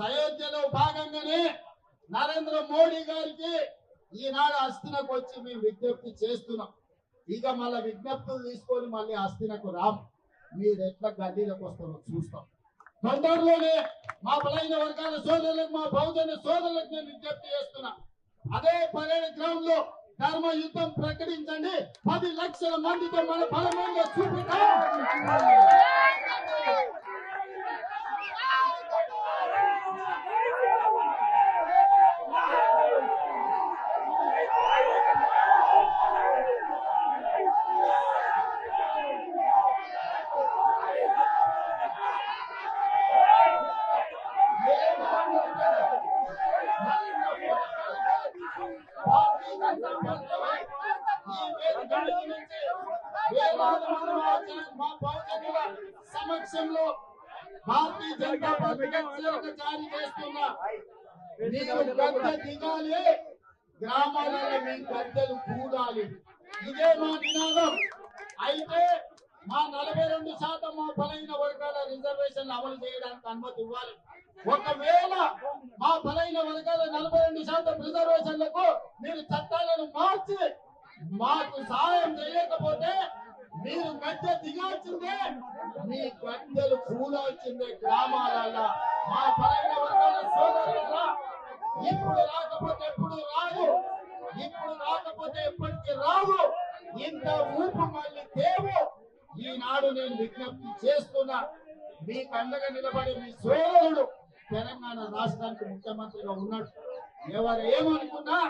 అయోధ్యలో భాగంగానే నరేంద్ర మోడీ గారికి ఈనాడు అస్థినకు వచ్చి మేము విజ్ఞప్తి చేస్తున్నాం. ఇక మళ్ళీ విజ్ఞప్తులు తీసుకొని మళ్ళీ అస్థినకు రాం. మీరు ఎట్లా గడ్డీలకు వస్తారో చూస్తాం. తొందరలోనే మా బలైన వర్గాల సోదరులకు, మా బహుజన సోదరులకు నేను విజ్ఞప్తి చేస్తున్నా. అదే పరేడ్ గ్రౌండ్ లో ధర్మ యుద్ధం ప్రకటించండి. 10 లక్షల మందితో మన బలమైన చూపిద్దాం. సమక్షంలో భారతీయ జనతా పార్టీ జారీ చేస్తున్నా. మీరు గద్దె దిగాలి, గ్రామాలలో మీ గద్దెలు కూడాలి. ఇదే మా నినాదం. అయితే మా 42% మా బలైన వర్గాల రిజర్వేషన్ అమలు చేయడానికి అనుమతి ఇవ్వాలి. ఒకవేళ మా బలైన వర్గాల 42% రిజర్వేషన్లకు మీరు చట్టాలను మార్చి మాకు సహాయం చేయకపోతే మీరు గద్దె దిగాల్సిందే, మీ గద్దెలు కూడాల్సిందే. గ్రామాలలో మా బలైన వర్గాల సోదరుల ఇప్పుడు రాకపోతే ఎప్పుడు రాదు, ఇప్పుడు రాకపోతే ఎప్పటికీ రాదు. ఇంత ఊపు మళ్ళీ తేవు. ఈనాడు నేను విజ్ఞప్తి చేస్తున్నా. మీకు అండగా నిలబడే మీ సోదరుడు తెలంగాణ రాష్ట్రానికి ముఖ్యమంత్రిగా ఉన్నాడు. ఎవరు ఏమనుకున్నా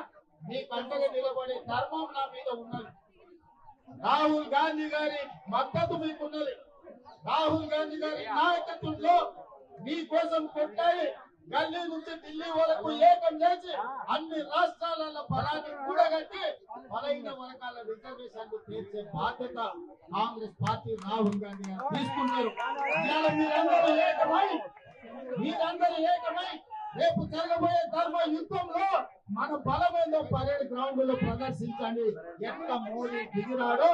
మీకు అండగా నిలబడే ధర్మం నా మీద ఉన్నది. రాహుల్ గాంధీ గారి మద్దతు మీకున్నది. రాహుల్ గాంధీ గారి నాయకత్వంలో మీకోసం కొట్టాయి. గల్లీ నుంచి ఢిల్లీ వరకు ఏకం చేసి అన్ని రాష్ట్రాలలో బలాన్ని కూడగట్టి బలైన వర్గాల రిజర్వేషన్లు తీర్చే బాధ్యత కాంగ్రెస్ పార్టీ రాహుల్ గాంధీ గారు తీసుకున్నారు. మీరందరూ ఏకమై రేపు జరగబోయే ధర్మ యుద్ధంలో మన బలమేందో పరేడ్ గ్రౌండ్ లో ప్రదర్శించండి. ఎంత మోడీ దిగిరాడో,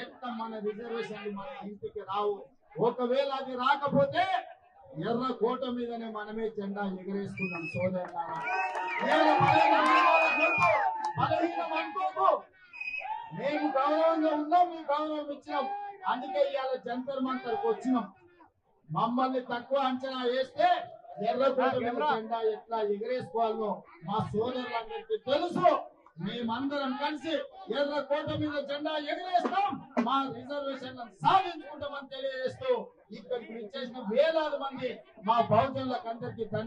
ఎంత మన రిజర్వేషన్లు మన ఇంటికి రావు. ఒకవేళ అది రాకపోతే ఎర్ర కోట మీదనే మనమే జెండా ఎగరేసుకున్నాం. సోదరులారా, మేము గౌరవంగా ఉన్నాం, మీ గౌరవం ఇచ్చినాం. అందుకే ఇవాళ జంతర్ మంతర్కి వచ్చినాం. మమ్మల్ని తక్కువ అంచనా వేస్తే ఎర్రకోట మీద జెండా ఎట్లా ఎగరేసుకోవాలో మా సోదరులందరికీ తెలుసు. మేమందరం కలిసి ఎర్రకోట మీద జెండా ఎగరేస్తాం, మా రిజర్వేషన్లను సాధించుకుంటామని తెలియజేస్తూ ఇక్కడికి విచ్చేసిన వేలాది మంది మా బహుజనులకు అందరికీ